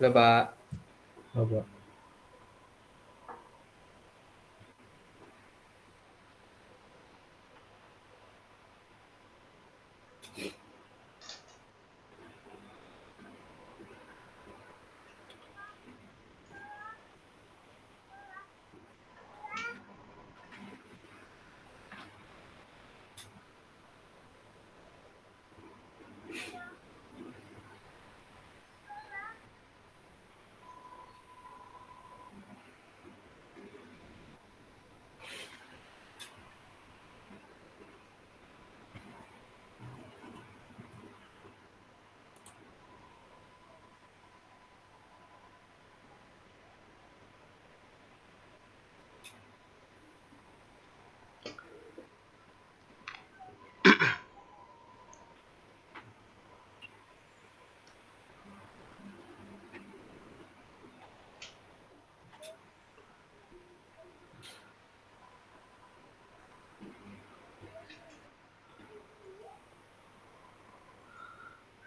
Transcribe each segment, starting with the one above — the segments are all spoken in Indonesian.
Udah, Pak. Apa?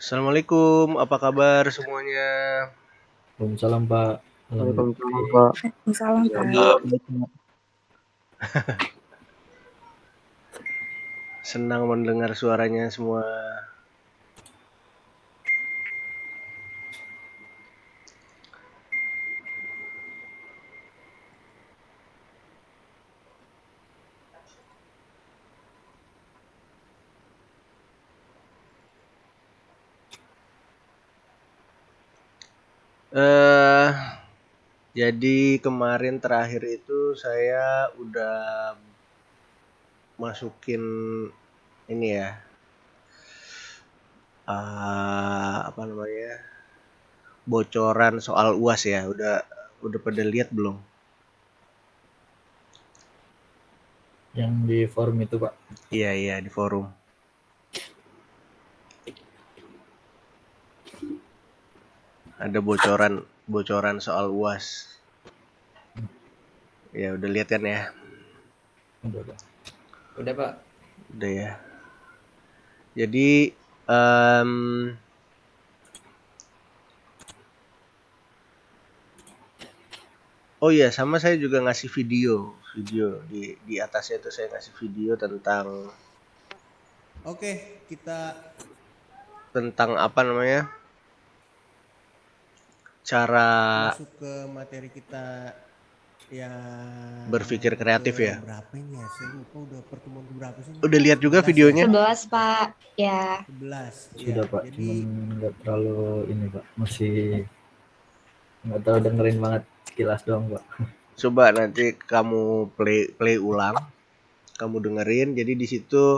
Assalamualaikum, apa kabar semuanya? Waalaikumsalam Pak. Waalaikumsalam Pak. Salam Pak. Senang mendengar suaranya semua. Jadi kemarin terakhir itu saya udah masukin ini ya, apa namanya, bocoran soal UAS ya. Udah pada lihat belum? Yang di forum itu Pak. Iya di forum. Ada bocoran soal UAS. Ya udah lihat kan ya? Udah. Udah, Pak. Udah ya. Jadi oh iya, sama saya juga ngasih video di atasnya itu saya ngasih video tentang tentang apa namanya, cara Masuk ke materi kita yang berpikir kreatif ya. berapa ini ya? Saya lupa udah pertemuan berapa sih? Udah lihat juga 11 videonya? 11 Pak. Ya. 11. Sudah Ya. Pak, Jadi cuman nggak terlalu ini Pak. Masih nggak terlalu dengerin banget, sekilas doang Pak. Coba nanti kamu play ulang, kamu dengerin. Jadi di situ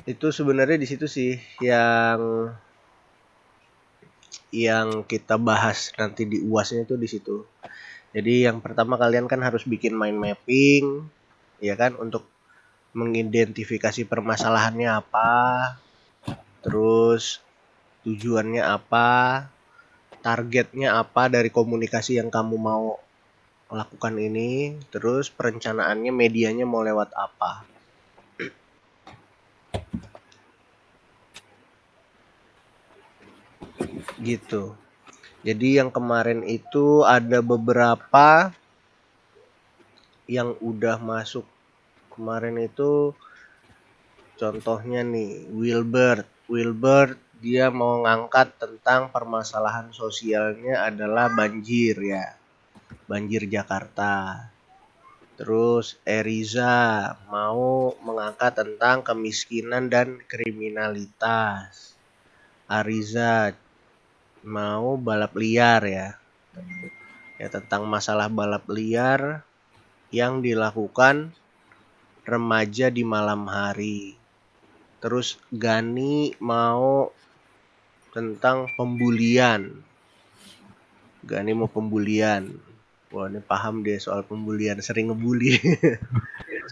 itu sebenarnya di situ sih yang kita bahas nanti di UASnya itu di situ. Jadi yang pertama kalian kan harus bikin mind mapping, ya kan, untuk mengidentifikasi permasalahannya apa, terus tujuannya apa, targetnya apa dari komunikasi yang kamu mau lakukan ini, terus perencanaannya medianya mau lewat apa. Gitu. Jadi yang kemarin itu ada beberapa yang udah masuk kemarin itu, contohnya nih Wilbert dia mau ngangkat tentang permasalahan sosialnya adalah banjir ya, banjir Jakarta. Terus Eriza mau mengangkat tentang kemiskinan dan kriminalitas. Ariza mau balap liar ya tentang masalah balap liar yang dilakukan remaja di malam hari. Terus Gani mau tentang pembulian. Gani mau pembulian. Wah, ini paham deh soal pembulian, sering ngebully.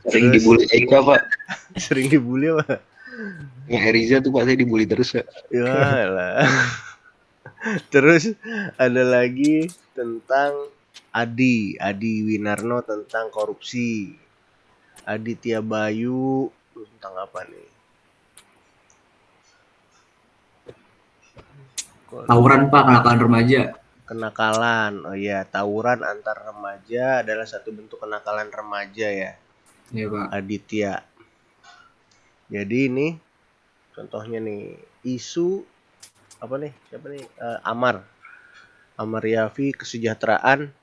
Sering dibully Eka Pak. Sering dibully apa? Ya Eriza tuh Pak, saya dibully terus Pak. Ya lah. Terus ada lagi tentang Adi Winarno tentang korupsi. Aditya Bayu tentang apa nih? Tawuran Pak, kenakalan remaja. Kenakalan. Oh iya, tawuran antar remaja adalah satu bentuk kenakalan remaja ya, Iya Pak. Aditya. Jadi ini contohnya nih, isu apa nih? Siapa nih? Amar Yafi, kesejahteraan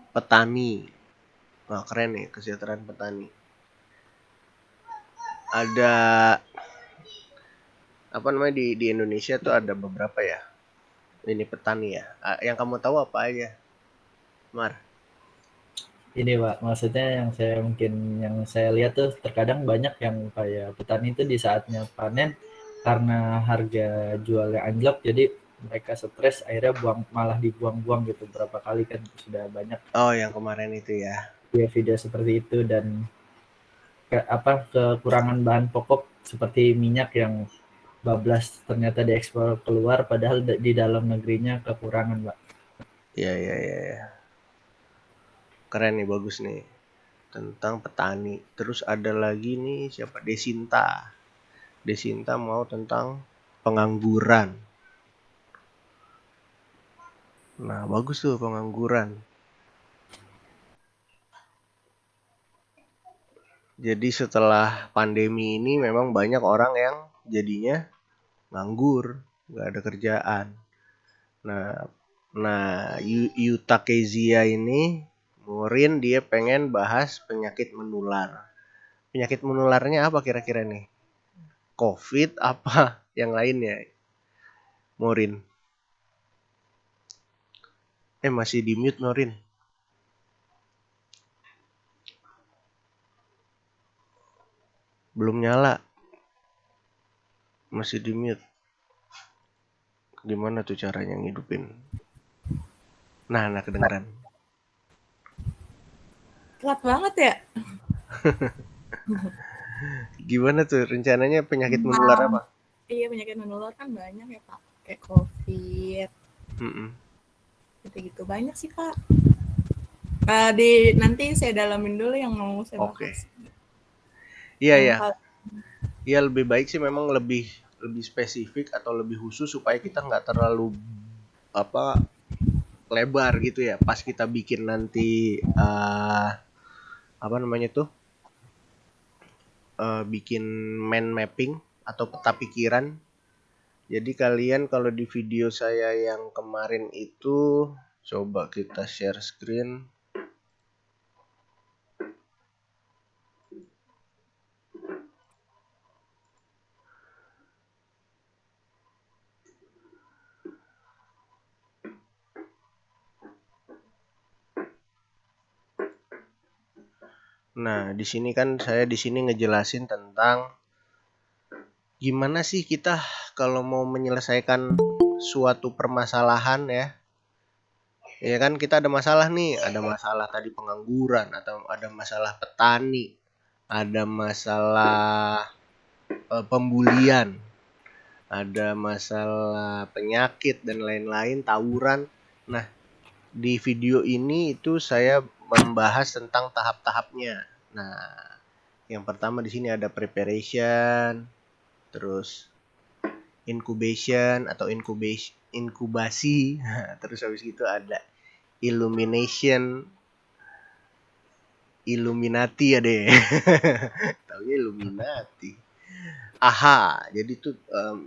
petani. Wah, keren nih, kesejahteraan petani. Ada apa namanya di Indonesia tuh ada beberapa ya. Ini petani ya. Yang kamu tahu apa aja, Mar? Ini Pak, maksudnya yang saya lihat tuh terkadang banyak yang kayak petani itu di saatnya panen karena harga jualnya anjlok, jadi mereka stres akhirnya malah dibuang-buang gitu berapa kali kan sudah banyak Oh, yang kemarin itu ya. video seperti itu, dan kekurangan bahan pokok seperti minyak yang bablas ternyata diekspor keluar padahal di dalam negerinya kekurangan, Pak. Iya. Keren nih, bagus nih. Tentang petani. Terus ada lagi nih siapa? Desinta. Desinta mau tentang pengangguran. Nah, bagus tuh pengangguran. Jadi setelah pandemi ini memang banyak orang yang jadinya nganggur, nggak ada kerjaan. Nah, Yuta Kezia ini, Murin dia pengen bahas penyakit menular. Penyakit menularnya apa kira-kira nih? COVID apa yang lainnya? Murin. Masih di mute Murin. Belum nyala. Masih di mute. Gimana tuh caranya ngidupin? Nah, kedengeran. Telat banget ya? Gimana tuh rencananya penyakit menular apa? Iya, penyakit menular kan banyak ya Pak. Kayak COVID. Gitu-gitu banyak sih Pak. Nanti saya dalamin dulu yang mau saya bahas. Iya. Ya lebih baik sih memang lebih spesifik atau lebih khusus supaya kita nggak terlalu lebar gitu ya. Pas kita bikin nanti bikin mind mapping atau peta pikiran. Jadi kalian kalau di video saya yang kemarin itu coba kita share screen. Nah, di sini kan saya ngejelasin tentang gimana sih kita kalau mau menyelesaikan suatu permasalahan ya. Ya kan kita ada masalah nih, ada masalah tadi pengangguran atau ada masalah petani, ada masalah pembulian, ada masalah penyakit dan lain-lain, tawuran. Nah, di video ini itu saya membahas tentang tahap-tahapnya. Nah, yang pertama di sini ada preparation, terus incubation atau inkubasi, terus habis itu ada illumination, Illuminati ya deh. Taunya Illuminati. Aha, jadi tuh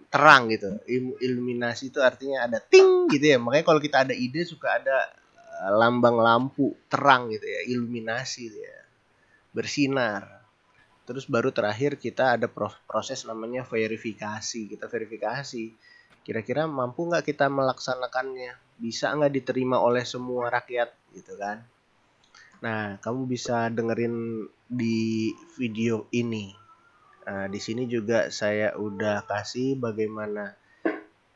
terang gitu. Iluminasi itu artinya ada ting gitu ya. Makanya kalau kita ada ide suka ada lambang lampu terang gitu ya, iluminasi gitu ya. Bersinar. Terus baru terakhir kita ada proses namanya verifikasi. Kita verifikasi. Kira-kira mampu nggak kita melaksanakannya? Bisa nggak diterima oleh semua rakyat gitu kan? Nah, kamu bisa dengerin di video ini. Nah, di sini juga saya udah kasih bagaimana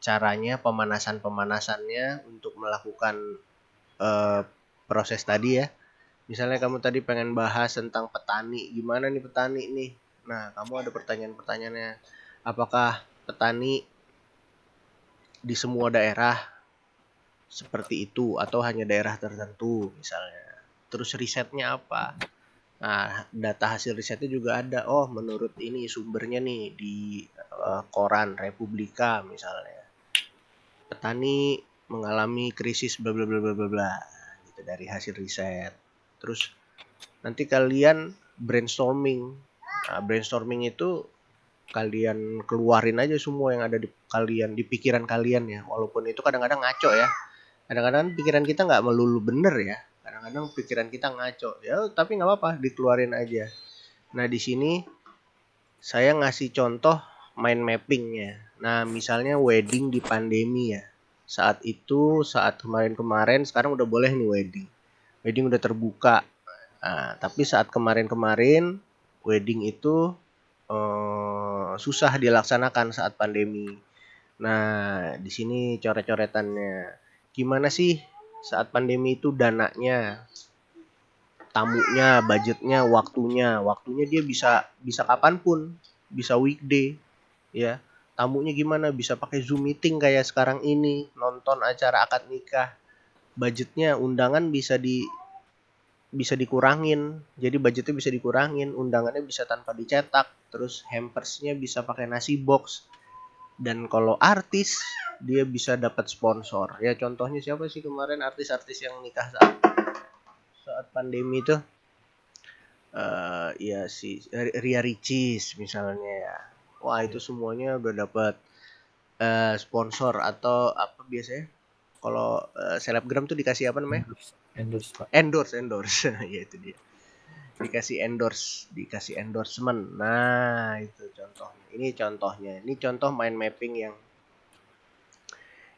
caranya pemanasannya untuk melakukan proses tadi ya. Misalnya kamu tadi pengen bahas tentang petani, gimana nih petani nih? Nah, kamu ada pertanyaan-pertanyaannya. Apakah petani di semua daerah seperti itu atau hanya daerah tertentu misalnya? Terus risetnya apa? Nah, data hasil risetnya juga ada. Oh, menurut ini sumbernya nih di koran Republika misalnya. petani mengalami krisis bla bla bla bla bla bla gitu dari hasil riset. Terus nanti kalian brainstorming. Nah, brainstorming itu kalian keluarin aja semua yang ada di kalian, di pikiran kalian ya. Walaupun itu kadang-kadang ngaco ya. Kadang-kadang pikiran kita nggak melulu bener ya. Kadang-kadang pikiran kita ngaco. Ya, tapi nggak apa-apa, dikeluarin aja. Nah, di sini saya ngasih contoh mind mappingnya. Nah, misalnya wedding di pandemi ya. Saat itu, saat kemarin-kemarin, sekarang udah boleh nih wedding. Wedding udah terbuka. Nah, tapi saat kemarin-kemarin, wedding itu susah dilaksanakan saat pandemi. Nah, di sini coret-coretannya. Gimana sih saat pandemi itu dananya, tamunya, budgetnya, waktunya. Waktunya dia bisa kapanpun, bisa weekday, ya. Tamunya gimana? Bisa pakai Zoom meeting kayak sekarang ini, nonton acara akad nikah. Budgetnya undangan bisa dikurangin, jadi budgetnya bisa dikurangin, undangannya bisa tanpa dicetak, terus hampersnya bisa pakai nasi box, dan kalau artis dia bisa dapat sponsor. Ya contohnya siapa sih kemarin artis-artis yang nikah saat pandemi itu? Ya si Ria Ricis misalnya ya. Wah itu semuanya udah dapat sponsor atau apa biasanya? Kalau selebgram tuh dikasih apa namanya? Endorse Pak. Endorse. Ya itu dia. Dikasih endorsement. Nah, itu contohnya. Ini contoh mind mapping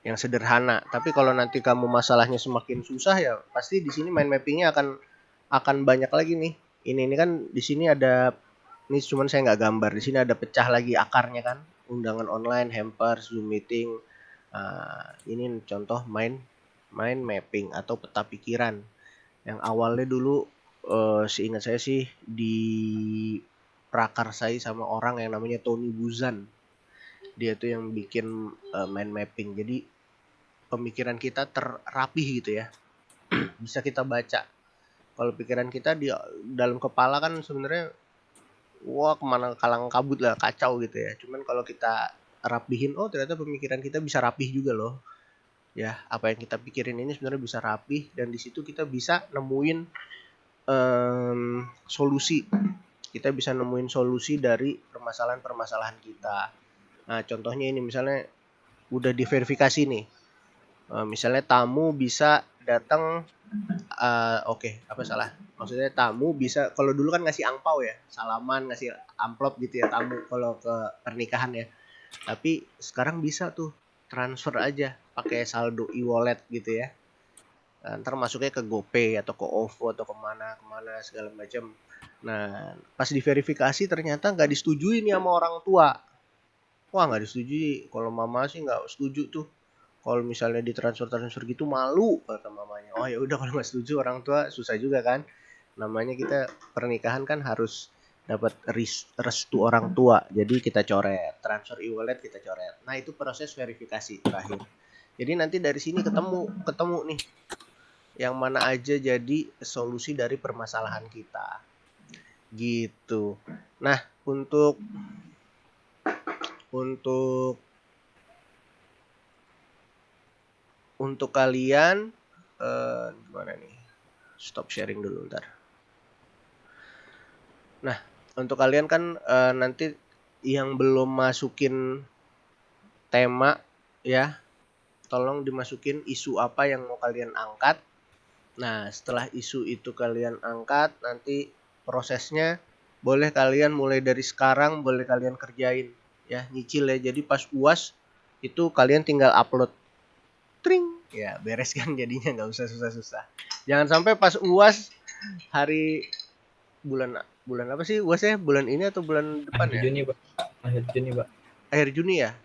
yang sederhana. Tapi kalau nanti kamu masalahnya semakin susah ya, pasti di sini mind mappingnya akan banyak lagi nih. Ini kan di sini ada, ini cuman saya nggak gambar. Di sini ada pecah lagi akarnya kan. Undangan online, hampers, Zoom meeting. Ini contoh mind mapping atau peta pikiran. Yang awalnya dulu seingat saya sih diprakarsai sama orang yang namanya Tony Buzan. Dia tuh yang bikin mind mapping. Jadi pemikiran kita terrapih gitu ya. Bisa kita baca. Kalau pikiran kita di dalam kepala kan sebenarnya wah kemana kalang kabut lah, kacau gitu ya. Cuman kalau kita rapihin, oh ternyata pemikiran kita bisa rapih juga loh. Ya, apa yang kita pikirin ini sebenarnya bisa rapih, dan di situ kita bisa nemuin solusi. Kita bisa nemuin solusi dari permasalahan-permasalahan kita. Nah, contohnya ini misalnya udah diverifikasi nih. Misalnya tamu bisa datang, apa salah? Maksudnya tamu bisa, kalau dulu kan ngasih angpau ya, salaman, ngasih amplop gitu ya tamu kalau ke pernikahan ya. Tapi sekarang bisa tuh transfer aja pakai saldo e-wallet gitu ya. Ntar masuknya ke GoPay atau ke OVO atau kemana segala macam. Nah, pas diverifikasi ternyata nggak disetujui nih sama orang tua. Wah nggak disetujui. Kalau mama sih nggak setuju tuh. Kalau misalnya ditransfer gitu malu kata mamanya. Oh ya udah kalau nggak setuju orang tua susah juga kan. Namanya kita pernikahan kan harus dapat restu orang tua. Jadi kita coret, transfer e-wallet kita coret. Nah itu proses verifikasi terakhir. Jadi nanti dari sini ketemu nih yang mana aja jadi solusi dari permasalahan kita gitu. Nah untuk kalian gimana nih, stop sharing dulu ntar. Nah untuk kalian kan nanti yang belum masukin tema ya, tolong dimasukin isu apa yang mau kalian angkat. Nah, setelah isu itu kalian angkat, nanti prosesnya boleh kalian mulai dari sekarang, boleh kalian kerjain ya, nyicil ya. Jadi pas UAS itu kalian tinggal upload. Tring, ya beres kan jadinya, nggak usah susah-susah. Jangan sampai pas UAS hari bulan apa sih UASnya? Bulan ini atau bulan depan Akhir ya? Juni Pak. Akhir Juni Pak. Akhir Juni ya?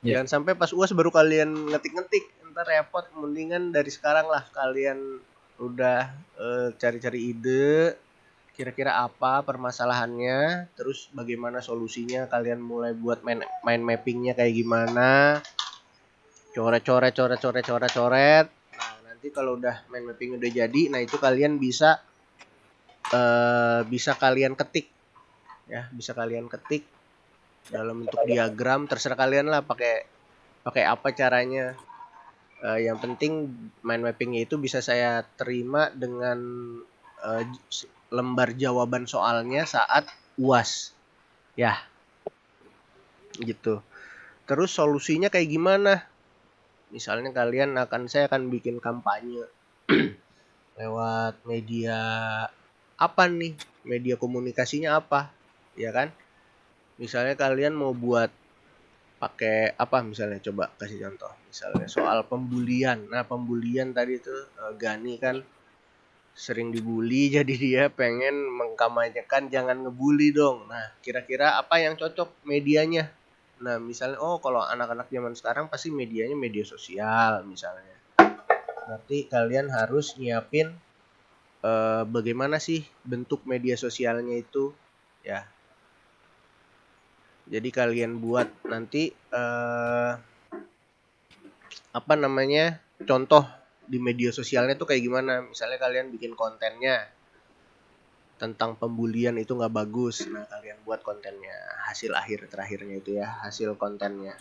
Ya. Jangan sampai pas UAS baru kalian ngetik-ngetik, ntar repot. Mendingan dari sekarang lah kalian udah cari-cari ide, kira-kira apa permasalahannya, terus bagaimana solusinya, kalian mulai buat mind mappingnya kayak gimana, coret. Nah nanti kalau udah mind mapping udah jadi, nah itu kalian bisa kalian ketik ya, bisa kalian ketik dalam bentuk diagram, terserah kalian lah pakai apa caranya. Yang penting mind mappingnya itu bisa saya terima dengan lembar jawaban soalnya saat UAS. Ya, gitu. Terus solusinya kayak gimana? Misalnya saya akan bikin kampanye lewat media apa nih? Media komunikasinya apa? Ya kan? Misalnya kalian mau buat pakai apa misalnya, coba kasih contoh. Misalnya soal pembulian. Nah, pembulian tadi tuh Gani kan sering dibully jadi dia pengen mengkampanyekan jangan ngebully dong. Nah, kira-kira apa yang cocok medianya? Nah, misalnya kalau anak-anak zaman sekarang pasti medianya media sosial misalnya. Berarti kalian harus nyiapin bagaimana sih bentuk media sosialnya itu ya. Jadi kalian buat nanti apa namanya, contoh di media sosialnya tuh kayak gimana. Misalnya kalian bikin kontennya tentang pembulian itu nggak bagus, nah kalian buat kontennya, hasil akhir terakhirnya itu ya, hasil kontennya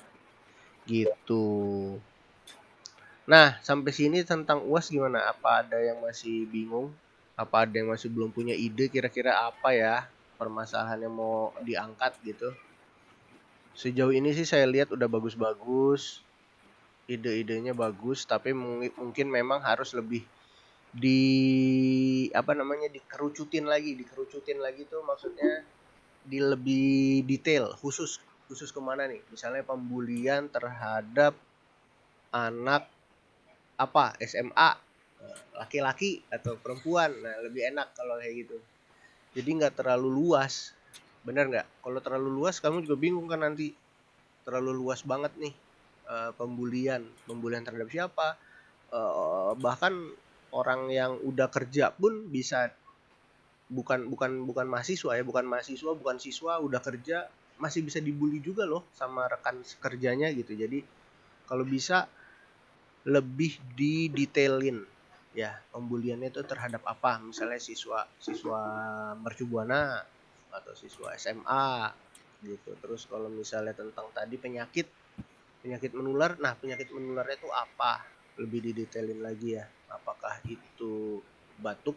gitu. Nah, sampai sini tentang UAS gimana? Apa ada yang masih bingung? Apa ada yang masih belum punya ide kira-kira apa ya permasalahan yang mau diangkat gitu? Sejauh ini sih saya lihat udah bagus-bagus, ide-idenya bagus, tapi mungkin memang harus lebih di apa namanya, dikerucutin lagi tuh maksudnya di lebih detail, khusus kemana nih? Misalnya pembulian terhadap anak apa SMA, laki-laki atau perempuan. Nah, lebih enak kalau kayak gitu. Jadi nggak terlalu luas, benar nggak? Kalau terlalu luas kamu juga bingung kan nanti. Terlalu luas banget nih pembulian terhadap siapa? Bahkan orang yang udah kerja pun bisa, bukan mahasiswa ya, bukan siswa udah kerja masih bisa dibully juga loh sama rekan kerjanya gitu. Jadi kalau bisa lebih didetailin ya pembuliannya itu terhadap apa, misalnya siswa mercubuana atau siswa SMA gitu. Terus kalau misalnya tentang tadi penyakit menular, nah penyakit menularnya itu apa, lebih didetailin lagi ya. Apakah itu batuk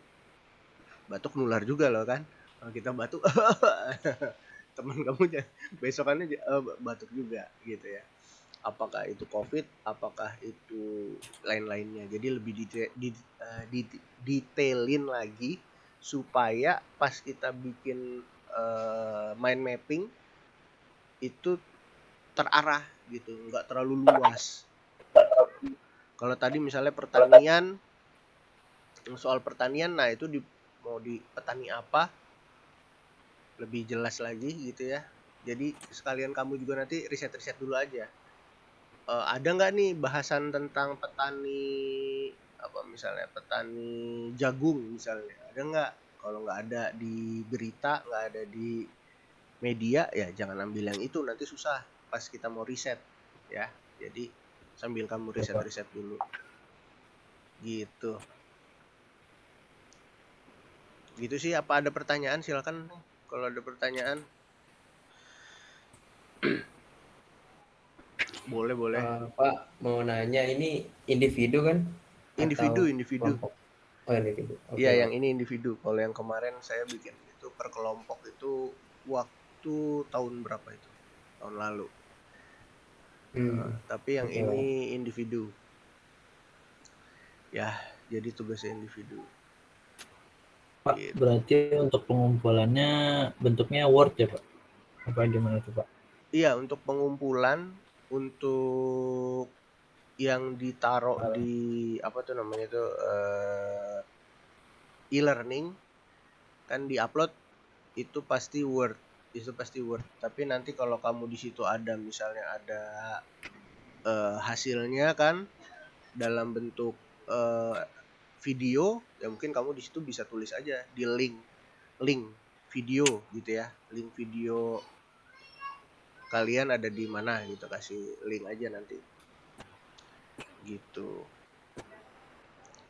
nular juga loh kan, kalau kita batuk teman kamu besokannya batuk juga gitu ya. Apakah itu COVID, apakah itu lain-lainnya. Jadi lebih detailin lagi supaya pas kita bikin mind mapping itu terarah gitu, nggak terlalu luas. Kalau tadi misalnya pertanian, soal pertanian, nah itu mau di petani apa lebih jelas lagi gitu ya. Jadi sekalian kamu juga nanti riset-riset dulu aja. Ada nggak nih bahasan tentang petani apa, misalnya petani jagung misalnya, ada nggak? Kalau nggak ada di berita, nggak ada di media, ya jangan ambil yang itu, nanti susah pas kita mau riset ya. Jadi sambil kamu riset-riset dulu gitu. Gitu sih. Apa ada pertanyaan? Silakan kalau ada pertanyaan. Boleh. Pak, mau nanya ini individu kan? Individu. Kelompok? Oh, individu. Oke, Iya, Pak. yang ini individu. Kalau yang kemarin saya bikin itu per kelompok itu waktu tahun berapa itu? Tahun lalu. Tapi yang Oke, ini individu. Ya, jadi tugasnya individu. Pak, Gitu. berarti untuk pengumpulannya bentuknya Word ya, Pak? Apa gimana tuh, Pak? Iya, untuk pengumpulan, untuk yang ditaruh di apa tuh namanya tuh e-learning kan, diupload itu pasti Word. Tapi nanti kalau kamu di situ ada misalnya ada hasilnya kan dalam bentuk video, ya mungkin kamu di situ bisa tulis aja di link video gitu ya. Link video kalian ada di mana gitu, kasih link aja nanti gitu.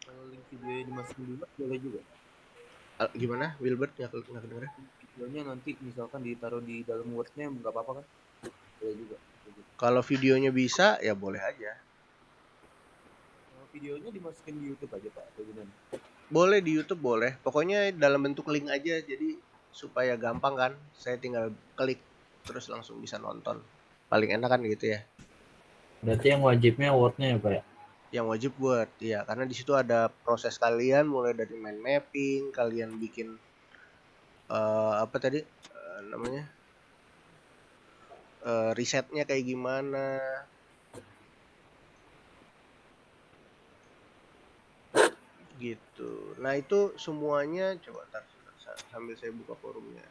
Kalau link video dimasukin juga boleh juga. Gimana Wilbert, nggak kedengeran? Videonya nanti misalkan ditaruh di dalam Word-nya nggak apa-apa kan? Boleh juga. Kalau videonya bisa ya boleh aja. videonya dimasukin di YouTube aja Pak, atau gimana? Boleh di YouTube boleh. Pokoknya dalam bentuk link aja, jadi supaya gampang kan. Saya tinggal klik terus langsung bisa nonton. Paling enak kan gitu ya. Berarti yang wajibnya Word-nya ya Pak ya? Yang wajib Word, ya karena di situ ada proses kalian mulai dari mind mapping, kalian bikin apa tadi namanya risetnya kayak gimana, gitu. Nah itu semuanya coba tar sambil saya buka forumnya.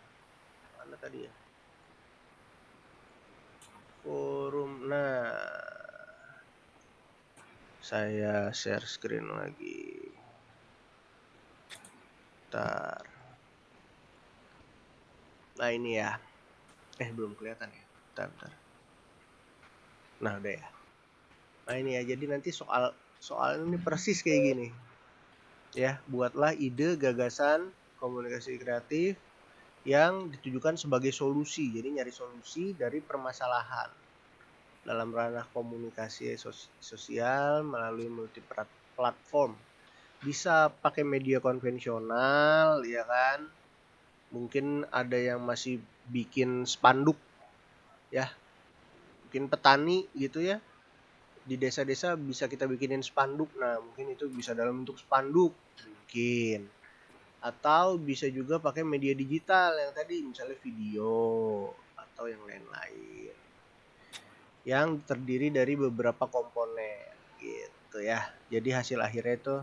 Mana tadi ya? Forum. Nah, saya share screen lagi. Tar. Nah ini ya. Belum kelihatan ya. Bentar. Nah udah ya. Nah ini ya. Jadi nanti soal ini persis kayak gini. Ya, buatlah ide, gagasan, komunikasi kreatif yang ditujukan sebagai solusi. Jadi nyari solusi dari permasalahan dalam ranah komunikasi sosial melalui multi platform. Bisa pakai media konvensional, ya kan? Mungkin ada yang masih bikin spanduk, ya. Mungkin petani gitu ya. Di desa-desa bisa kita bikinin spanduk. Nah, mungkin itu bisa dalam bentuk spanduk. Mungkin. Atau bisa juga pakai media digital yang tadi misalnya video atau yang lain-lain yang terdiri dari beberapa komponen gitu ya. Jadi hasil akhirnya itu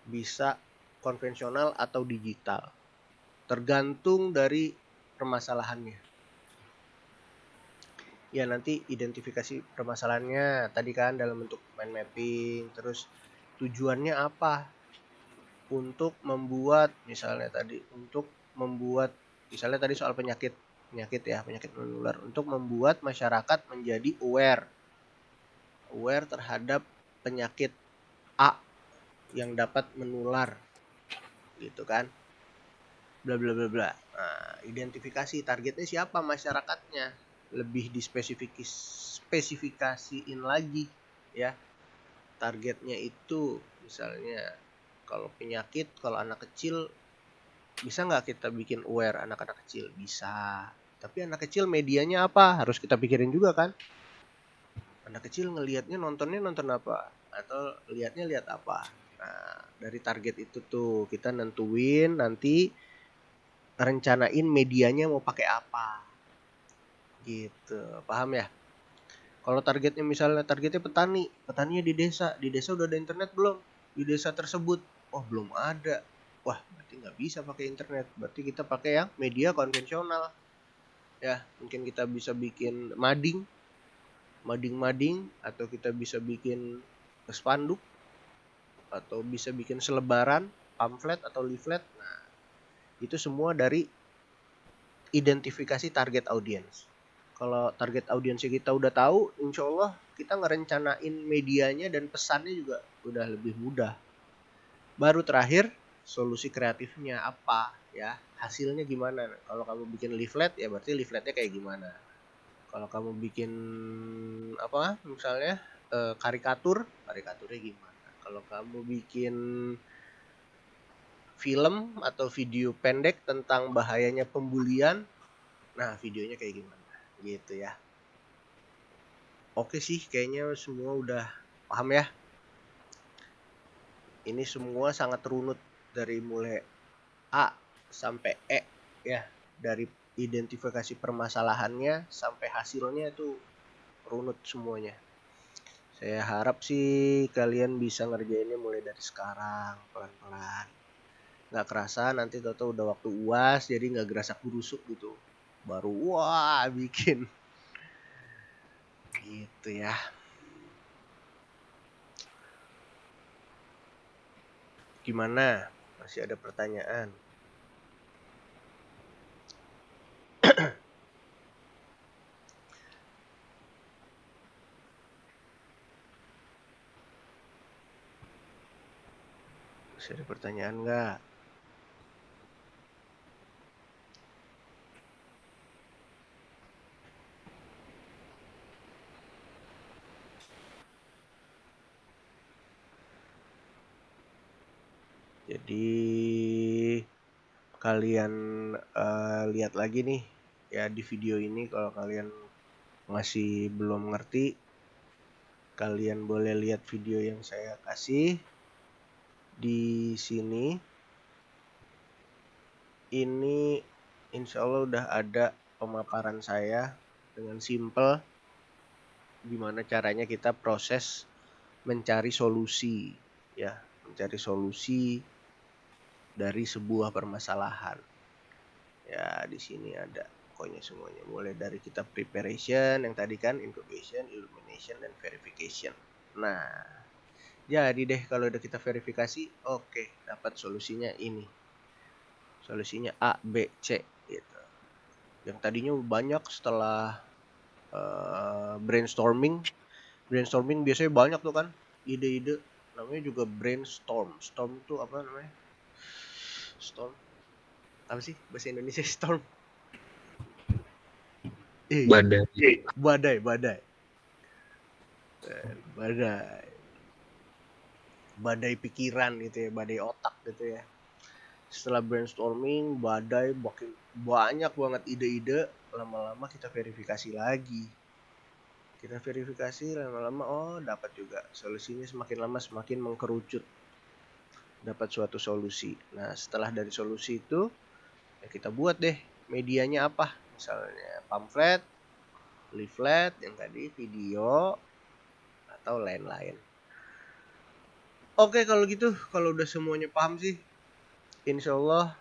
bisa konvensional atau digital tergantung dari permasalahannya. Ya nanti identifikasi permasalahannya tadi kan dalam bentuk mind mapping, terus tujuannya apa untuk membuat misalnya tadi misalnya tadi soal penyakit menular, untuk membuat masyarakat menjadi aware terhadap penyakit A yang dapat menular gitu kan, bla bla bla bla. Nah, identifikasi targetnya siapa, masyarakatnya lebih dispesifikasiin lagi ya. Targetnya itu misalnya kalau penyakit, kalau anak kecil bisa nggak kita bikin aware anak-anak kecil? Bisa. Tapi anak kecil medianya apa? Harus kita pikirin juga kan. Anak kecil nontonnya nonton apa? Atau lihat apa? Nah, dari target itu tuh kita nentuin nanti rencanain medianya mau pakai apa. Gitu. Paham ya? Kalau targetnya misalnya targetnya petaninya di desa udah ada internet belum? Di desa tersebut, oh belum ada. Wah, berarti nggak bisa pakai internet. Berarti kita pakai yang media konvensional. Ya, mungkin kita bisa bikin mading, atau kita bisa bikin spanduk, atau bisa bikin selebaran, pamflet atau leaflet. Nah, itu semua dari identifikasi target audiens. Kalau target audiensnya kita udah tahu, insya Allah kita ngerencanain medianya dan pesannya juga udah lebih mudah. Baru terakhir, solusi kreatifnya apa ya, hasilnya gimana. Kalau kamu bikin leaflet ya berarti leafletnya kayak gimana. Kalau kamu bikin apa misalnya karikaturnya gimana. Kalau kamu bikin film atau video pendek tentang bahayanya pembulian, nah videonya kayak gimana gitu ya. Oke sih, kayaknya semua udah paham ya. Ini semua sangat runut dari mulai A sampai E ya, dari identifikasi permasalahannya sampai hasilnya itu runut semuanya. Saya harap sih kalian bisa ngerjainnya mulai dari sekarang pelan-pelan. Nggak kerasa nanti tahu-tahu udah waktu UAS jadi nggak gerasak gerusuk gitu. Baru wah bikin gitu ya. Gimana? Masih ada pertanyaan? Masih ada pertanyaan nggak? Jadi kalian lihat lagi nih ya di video ini, kalau kalian masih belum ngerti, kalian boleh lihat video yang saya kasih di sini. Ini insya Allah udah ada pemaparan saya dengan simple gimana caranya kita proses mencari solusi, ya, mencari solusi dari sebuah permasalahan. Ya, di sini ada pokoknya semuanya. Mulai dari kita preparation yang tadi kan, incubation, illumination, dan verification. Nah, jadi deh kalau udah kita verifikasi, oke, dapat solusinya ini. Solusinya A, B, C gitu. Yang tadinya banyak setelah brainstorming biasanya banyak tuh kan ide-ide, namanya juga brainstorm. Storm tuh apa namanya? Storm apa sih bahasa Indonesia storm? Badai. Badai pikiran gitu ya, badai otak gitu ya. Setelah brainstorming, badai, makin banyak banget ide-ide, lama-lama kita verifikasi lagi. Kita verifikasi lama-lama, oh dapat juga solusinya, semakin lama semakin mengkerucut, dapat suatu solusi. Nah setelah dari solusi itu ya kita buat deh medianya apa, misalnya pamflet, leaflet yang tadi, video, atau lain-lain. Oke, kalau gitu, kalau udah semuanya paham sih, insya Allah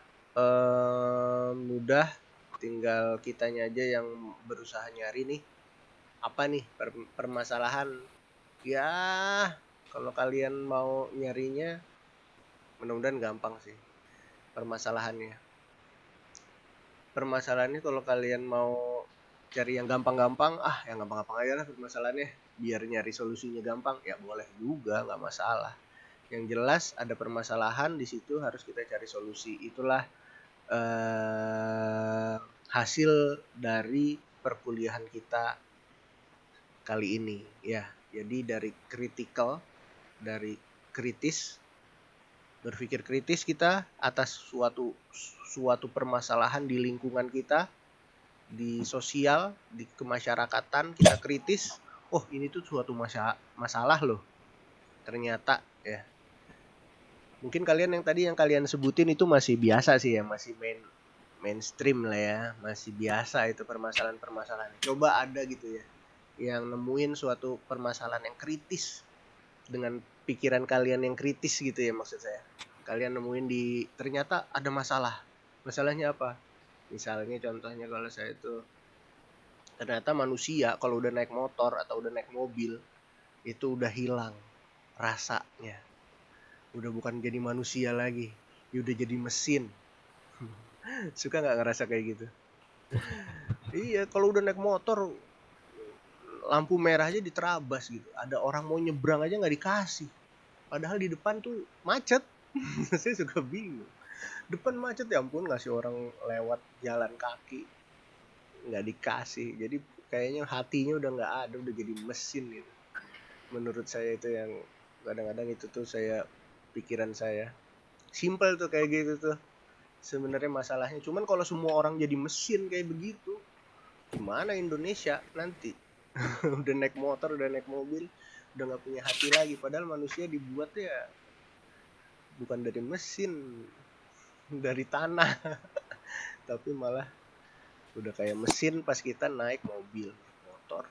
mudah. Tinggal kitanya aja yang berusaha nyari nih apa nih permasalahan. Ya kalau kalian mau nyarinya, mudah-mudahan gampang sih permasalahannya. Kalau kalian mau cari yang gampang-gampang, yang gampang-gampang aja lah permasalahannya, biar nyari solusinya gampang, ya boleh juga, nggak masalah. Yang jelas ada permasalahan di situ, harus kita cari solusi. Itulah hasil dari perkuliahan kita kali ini ya. Jadi dari critical, dari kritis, berpikir kritis kita atas suatu permasalahan di lingkungan kita, di sosial, di kemasyarakatan, kita kritis. Oh ini tuh suatu masalah loh ternyata ya. Mungkin kalian yang tadi yang kalian sebutin itu masih biasa sih ya, masih mainstream lah ya, masih biasa itu permasalahan. Coba ada gitu ya yang nemuin suatu permasalahan yang kritis dengan pikiran kalian yang kritis gitu ya, maksud saya. Kalian nemuin ternyata ada masalah. Masalahnya apa? Misalnya contohnya kalau saya itu, ternyata manusia kalau udah naik motor atau udah naik mobil itu udah hilang rasanya. Udah bukan jadi manusia lagi, udah jadi mesin. Suka nggak ngerasa kayak gitu? Iya, kalau udah naik motor lampu merah aja diterabas gitu, ada orang mau nyebrang aja nggak dikasih, padahal di depan tuh macet. Saya suka bingung, depan macet ya ampun, ngasih orang lewat jalan kaki nggak dikasih. Jadi kayaknya hatinya udah nggak ada, udah jadi mesin gitu. Menurut saya itu yang kadang-kadang itu tuh pikiran saya simple tuh kayak gitu tuh sebenarnya masalahnya. Cuman kalau semua orang jadi mesin kayak begitu, gimana Indonesia nanti? Udah naik motor, udah naik mobil, udah nggak punya hati lagi. Padahal manusia dibuat ya bukan dari mesin, dari tanah. Tapi malah udah kayak mesin pas kita naik mobil, motor.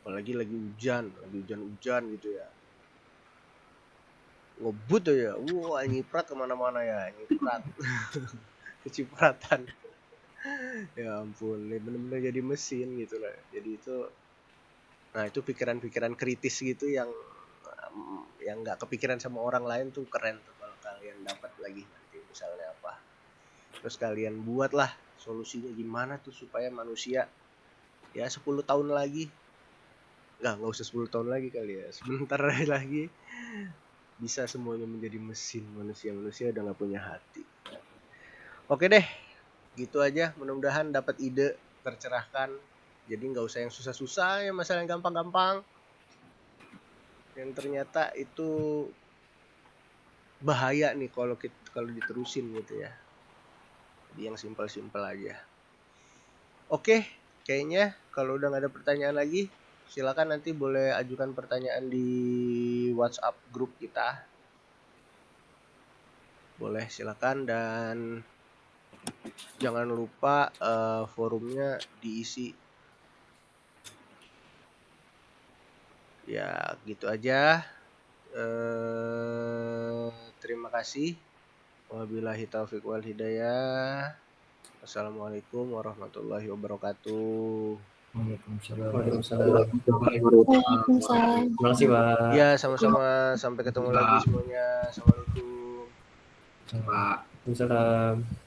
Apalagi lagi hujan gitu ya, ngebut ya, wah nyiprat kemana-mana ya, nyiprat. Kecipratan. Ya ampun, ini bener-bener jadi mesin gitu lah. Jadi itu, nah itu pikiran-pikiran kritis gitu yang nggak kepikiran sama orang lain tuh keren tuh kalau kalian dapat lagi nanti misalnya apa. Terus kalian buatlah solusinya gimana tuh supaya manusia ya 10 tahun lagi, nggak usah 10 tahun lagi kali ya, sebentar lagi bisa semuanya menjadi mesin. Manusia udah nggak punya hati. Oke deh, gitu aja, mudah-mudahan dapat ide, tercerahkan. Jadi nggak usah yang susah-susah ya, masalah yang gampang-gampang yang ternyata itu bahaya nih kalau diterusin gitu ya. Jadi yang simpel-simpel aja. Oke, kayaknya kalau udah nggak ada pertanyaan lagi, silakan nanti boleh ajukan pertanyaan di WhatsApp grup kita. Boleh, silakan, dan jangan lupa forumnya diisi. Ya, gitu aja. Terima kasih. Wabillahi taufiq wal hidayah. Assalamualaikum warahmatullahi wabarakatuh. Waalaikumsalam. Waalaikumsalam. Waalaikumsalam. Terima kasih, Pak. Ya, sama-sama. Sampai ketemu lagi semuanya. Assalamualaikum. Pak. Waalaikumsalam.